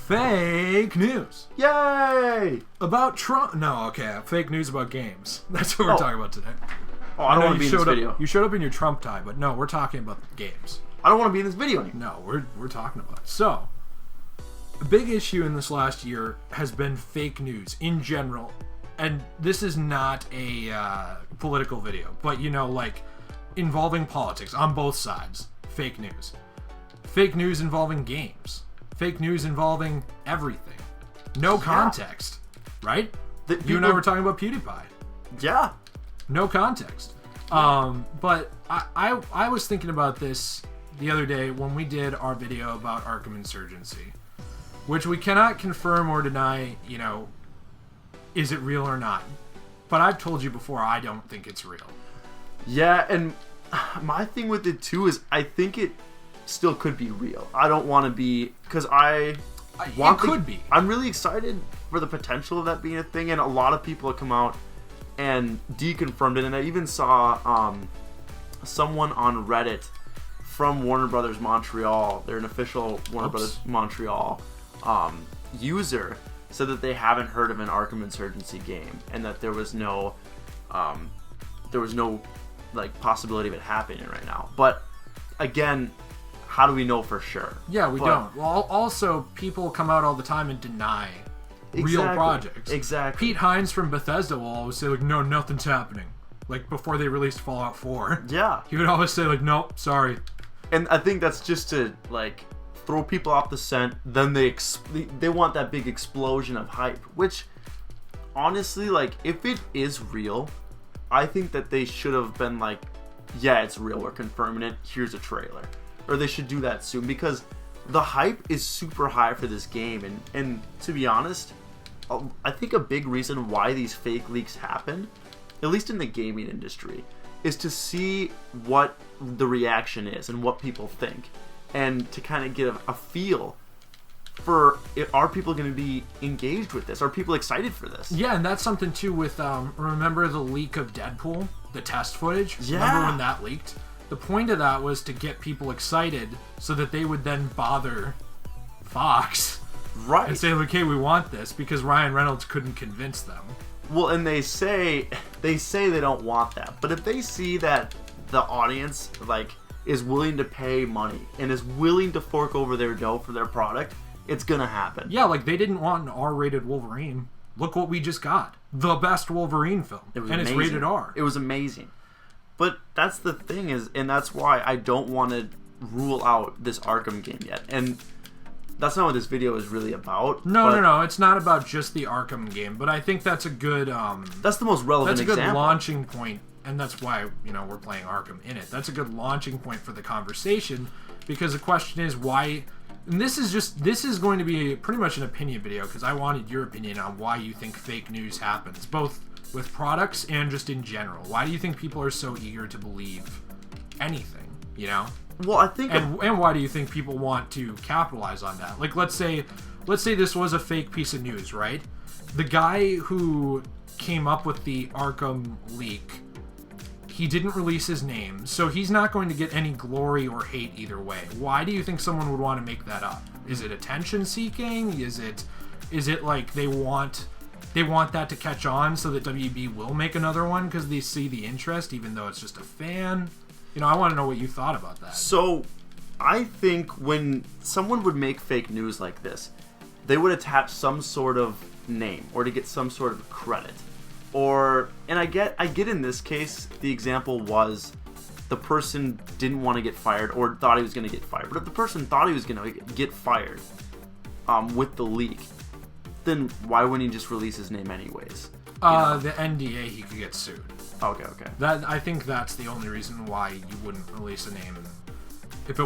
Fake news. Yay! About Trump. No, okay. Fake news about games. That's what we're talking about today. Oh, I don't want to be in this video. You showed up in your Trump tie, but no, we're talking about games. I don't want to be in this video anymore. No, we're talking about it. So, a big issue in this last year has been fake news in general. And this is not a political video, but like involving politics on both sides. Fake news. Fake news involving games. Fake news involving everything. No context, right? You and I were talking about PewDiePie. Yeah. No context. But I was thinking about this the other day when we did our video about Arkham Insurgency, which we cannot confirm or deny, is it real or not. But I've told you before, I don't think it's real. Yeah, and my thing with it too is I think it still could be real. I don't want to be, because it could be. I'm really excited for the potential of that being a thing, and a lot of people have come out and deconfirmed it, and I even saw someone on Reddit from Warner Brothers Montreal, they're an official Warner Brothers Montreal user, said that they haven't heard of an Arkham Insurgency game, and that there was no like possibility of it happening right now. But again, how do we know for sure? Yeah, we don't. Well, also, people come out all the time and deny real projects. Exactly. Pete Hines from Bethesda will always say, like, no, nothing's happening. Like, before they released Fallout 4. Yeah. He would always say, like, nope, sorry. And I think that's just to, like, throw people off the scent. Then they want that big explosion of hype. Which, honestly, like, if it is real, I think that they should have been like, yeah, it's real, we're confirming it, here's a trailer. Or they should do that soon, because the hype is super high for this game, and to be honest, I think a big reason why these fake leaks happen, at least in the gaming industry, is to see what the reaction is and what people think, and to kind of get a feel for, are people going to be engaged with this? Are people excited for this? Yeah, and that's something too with, remember the leak of Deadpool? The test footage? Yeah. Remember when that leaked? The point of that was to get people excited so that they would then bother Fox. Right. And say, like, hey, we want this, because Ryan Reynolds couldn't convince them. Well, and they say they don't want that. But if they see that the audience, like, is willing to pay money and is willing to fork over their dough for their product, it's gonna happen. Yeah, like, they didn't want an R-rated Wolverine. Look what we just got. The best Wolverine film. It was and amazing. It's rated R. It was amazing. But that's the thing is, and that's why I don't want to rule out this Arkham game yet. And that's not what this video is really about. No. It's not about just the Arkham game. But I think that's a good... that's the most relevant example. That's a good launching point. And that's why, we're playing Arkham in it. That's a good launching point for the conversation. Because the question is why... And this is going to be pretty much an opinion video, because I wanted your opinion on why you think fake news happens, both with products and just in general. Why do you think people are so eager to believe anything, Well, I think... And why do you think people want to capitalize on that? Like, let's say this was a fake piece of news, right? The guy who came up with the Arkham leak, he didn't release his name, so he's not going to get any glory or hate either way. Why do you think someone would want to make that up? Is it attention seeking? Is it like they want that to catch on so that WB will make another one because they see the interest, even though it's just a fan? I want to know what you thought about that. So, I think when someone would make fake news like this, they would attach some sort of name or to get some sort of credit. And I get in this case, the example was the person didn't want to get fired or thought he was going to get fired. But if the person thought he was going to get fired with the leak, then why wouldn't he just release his name anyways? The NDA, he could get sued. Okay. I think that's the only reason why you wouldn't release a name. If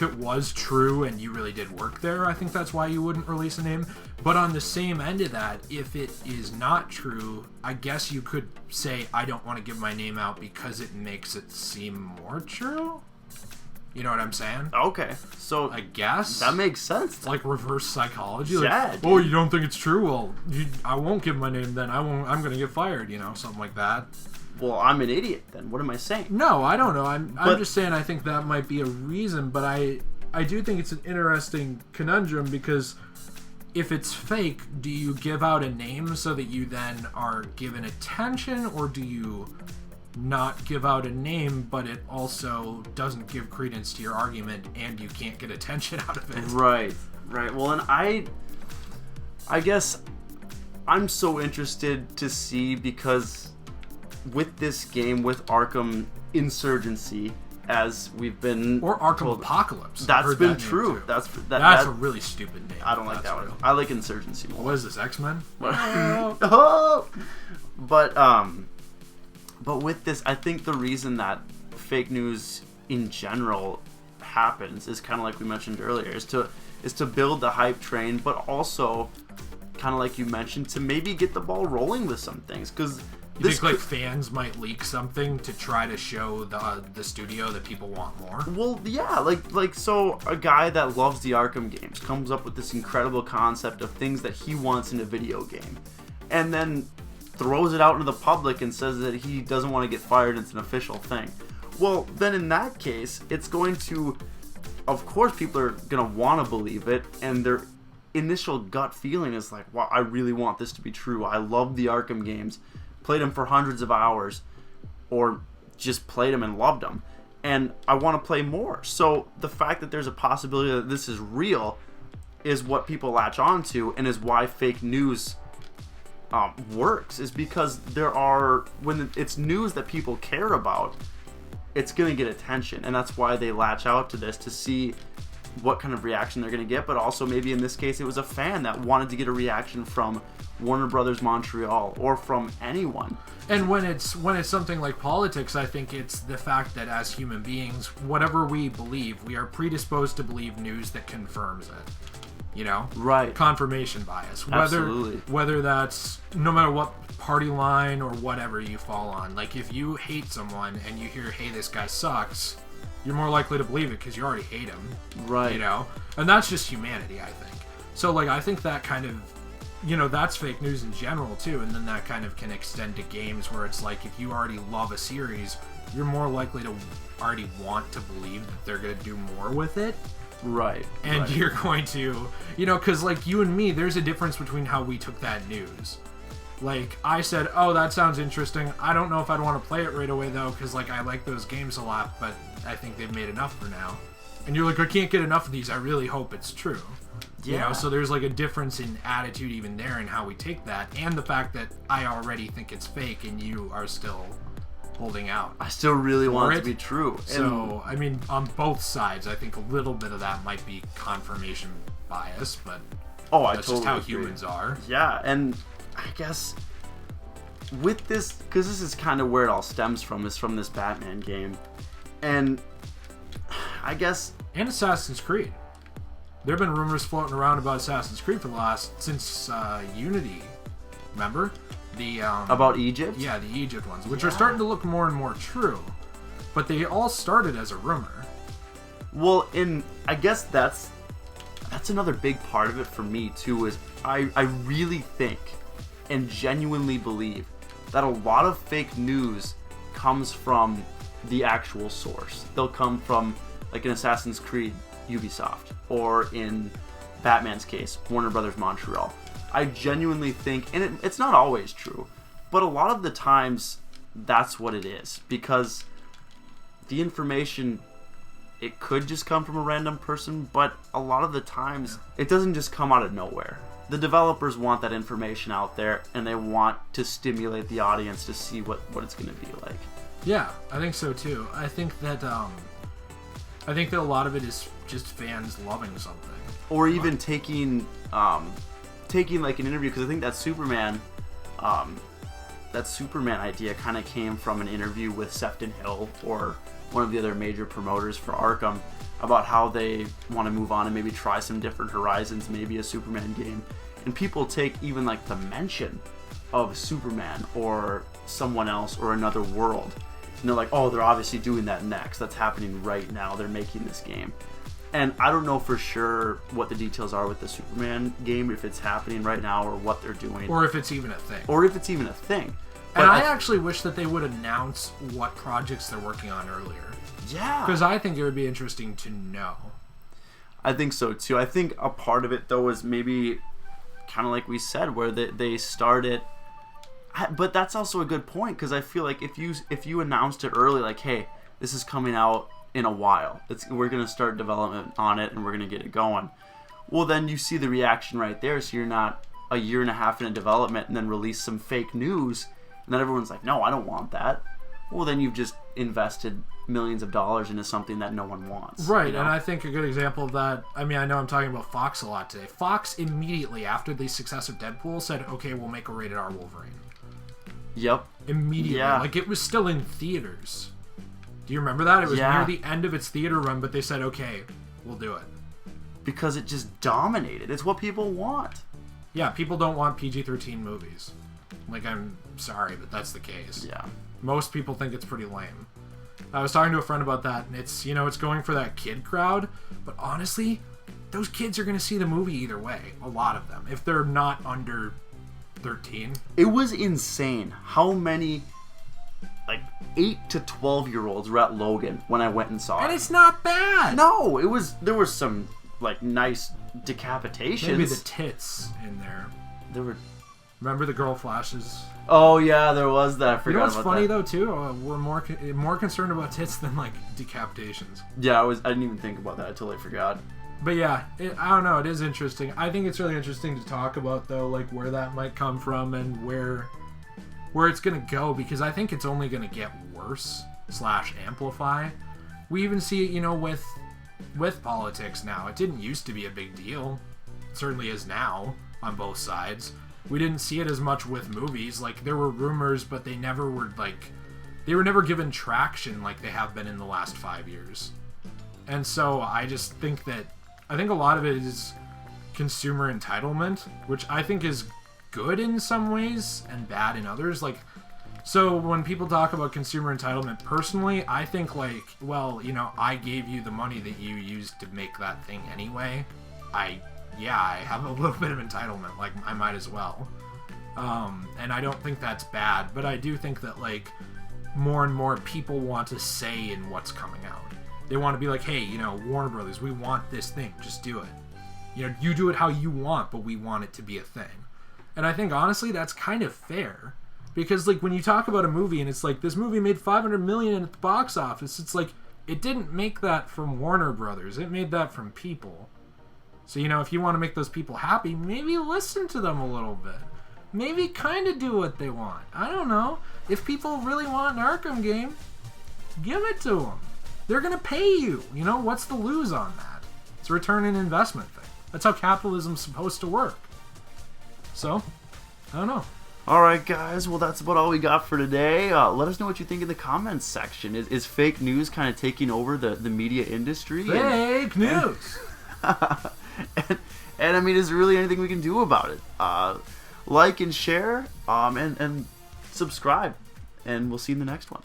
it was true and you really did work there, I think that's why you wouldn't release a name. But on the same end of that, if it is not true, I guess you could say, I don't want to give my name out because it makes it seem more true? You know what I'm saying? Okay, so I guess that makes sense. It's like reverse psychology. Yeah, like, oh, you don't think it's true? Well, I won't give my name then. I'm going to get fired. Something like that. Well, I'm an idiot then. What am I saying? No, I don't know. I'm just saying I think that might be a reason, but I do think it's an interesting conundrum because if it's fake, do you give out a name so that you then are given attention, or do you not give out a name, but it also doesn't give credence to your argument and you can't get attention out of it? Right. Well, and I guess I'm so interested to see, because with this game, with Arkham Insurgency, as we've been or Arkham told, Apocalypse. That's been true. That's a really stupid name. I don't like that one. I like Insurgency more. What is this, X-Men? Oh! But with this, I think the reason that fake news in general happens is kind of like we mentioned earlier, is to build the hype train, but also kind of like you mentioned, to maybe get the ball rolling with some things, because you think like fans might leak something to try to show the studio that people want more? Well, yeah, like so a guy that loves the Arkham games comes up with this incredible concept of things that he wants in a video game, and then throws it out into the public and says that he doesn't want to get fired, it's an official thing. Well, then in that case, it's going to, of course, people are going to want to believe it, and their initial gut feeling is like, wow, I really want this to be true. I love the Arkham games. Played them for hundreds of hours, or just played them and loved them, and I want to play more. So the fact that there's a possibility that this is real is what people latch on to, and is why fake news works, is because when it's news that people care about, it's going to get attention, and that's why they latch out to this, to see what kind of reaction they're going to get. But also, maybe in this case, it was a fan that wanted to get a reaction from Warner Brothers Montreal, or from anyone. And when it's something like politics, I think it's the fact that as human beings, whatever we believe, we are predisposed to believe news that confirms it. You know? Right. Confirmation bias. Absolutely. Whether that's no matter what party line or whatever you fall on. Like, if you hate someone and you hear, hey, this guy sucks, you're more likely to believe it because you already hate him. Right. You know? And that's just humanity, I think. So, like, I think that kind of, you know, that's fake news in general, too. And then that kind of can extend to games where it's like, if you already love a series, you're more likely to already want to believe that they're going to do more with it. Right. And you're going to, you know, because like you and me, there's a difference between how we took that news. Like, I said, oh, that sounds interesting. I don't know if I'd want to play it right away, though, because, like, I like those games a lot, but I think they've made enough for now. And you're like, I can't get enough of these. I really hope it's true. Yeah. You know, so there's, like, a difference in attitude even there and how we take that. And the fact that I already think it's fake and you are still holding out. I still really want it to be true. So, I mean, on both sides, I think a little bit of that might be confirmation bias, but that's totally just how agree. humans are. Yeah, and I guess with this, because this is kind of where it all stems from, is from this Batman game. And I guess... And Assassin's Creed. There have been rumors floating around about Assassin's Creed for the since Unity. Remember? About Egypt? Yeah, the Egypt ones, which are starting to look more and more true. But they all started as a rumor. Well, I guess that's another big part of it for me, too, is I really think and genuinely believe that a lot of fake news comes from the actual source. They'll come from, like in Assassin's Creed, Ubisoft, or in Batman's case, Warner Brothers Montreal. I genuinely think, and it's not always true, but a lot of the times that's what it is, because the information, it could just come from a random person, but a lot of the times it doesn't just come out of nowhere. The developers want that information out there, and they want to stimulate the audience to see what it's going to be like. Yeah, I think so too. I think that a lot of it is just fans loving something, or even taking like an interview, because I think that Superman idea kind of came from an interview with Sefton Hill, or one of the other major promoters for Arkham, about how they want to move on and maybe try some different horizons, maybe a Superman game. And people take even like the mention of Superman or someone else or another world, and they're like, oh, they're obviously doing that next. That's happening right now. They're making this game. And I don't know for sure what the details are with the Superman game, if it's happening right now or what they're doing. Or if it's even a thing. But and I actually wish that they would announce what projects they're working on earlier. Yeah. Because I think it would be interesting to know. I think so too. I think a part of it though is maybe kind of like we said, where they started. But that's also a good point, because I feel like if you announced it early, like, hey, this is coming out in a while, we're gonna start development on it and we're gonna get it going. Well, then you see the reaction right there. So you're not a year and a half into development and then release some fake news, and then everyone's like, no, I don't want that. Well, then you've just invested millions of dollars into something that no one wants. Right, you know? and I think a good example of that, I mean, I know I'm talking about Fox a lot today. Fox immediately, after the success of Deadpool, said, okay, we'll make a rated R Wolverine. Yep. Immediately. Yeah. Like, it was still in theaters. Do you remember that? It was near the end of its theater run, but they said, okay, we'll do it. Because it just dominated. It's what people want. Yeah, people don't want PG-13 movies. Like, I'm sorry, but that's the case. Yeah. Most people think it's pretty lame. I was talking to a friend about that, and it's, you know, it's going for that kid crowd, but honestly, those kids are going to see the movie either way. A lot of them. If they're not under 13. It was insane how many, like, 8 to 12-year-olds were at Logan when I went and saw it. And it's not bad! No, there was some, like, nice decapitations. Maybe the tits in there. There were... Remember the girl flashes? Oh, yeah, there was that. I forgot you know what's about funny, that. though, too? We're more concerned about tits than, like, decapitations. Yeah, I didn't even think about that. I totally forgot. But yeah, I don't know. It is interesting. I think it's really interesting to talk about, though, like, where that might come from and where it's going to go, because I think it's only going to get worse / amplify. We even see it, you know, with politics now. It didn't used to be a big deal. It certainly is now on both sides. We didn't see it as much with movies. Like, there were rumors, but they never were, like, they were never given traction like they have been in the last 5 years. And so I just think I think a lot of it is consumer entitlement, which I think is good in some ways and bad in others. Like, so when people talk about consumer entitlement, personally, I think, like, well, you know, I gave you the money that you used to make that thing anyway. I have a little bit of entitlement. Like, I might as well. And I don't think that's bad, but I do think that, like, more and more people want to say in what's coming out. They want to be like, hey, you know, Warner Brothers, we want this thing. Just do it. You know, you do it how you want, but we want it to be a thing. And I think, honestly, that's kind of fair. Because, like, when you talk about a movie and it's like, this movie made $500 million at the box office, it's like, it didn't make that from Warner Brothers. It made that from people. So, you know, if you want to make those people happy, maybe listen to them a little bit. Maybe kind of do what they want. I don't know. If people really want an Arkham game, give it to them. They're going to pay you. You know, what's the lose on that? It's a return on investment thing. That's how capitalism's supposed to work. So, I don't know. All right, guys. Well, that's about all we got for today. Let us know what you think in the comments section. Is fake news kind of taking over the media industry? Fake news! And I mean, is there really anything we can do about it? Like and share, and subscribe, and we'll see you in the next one.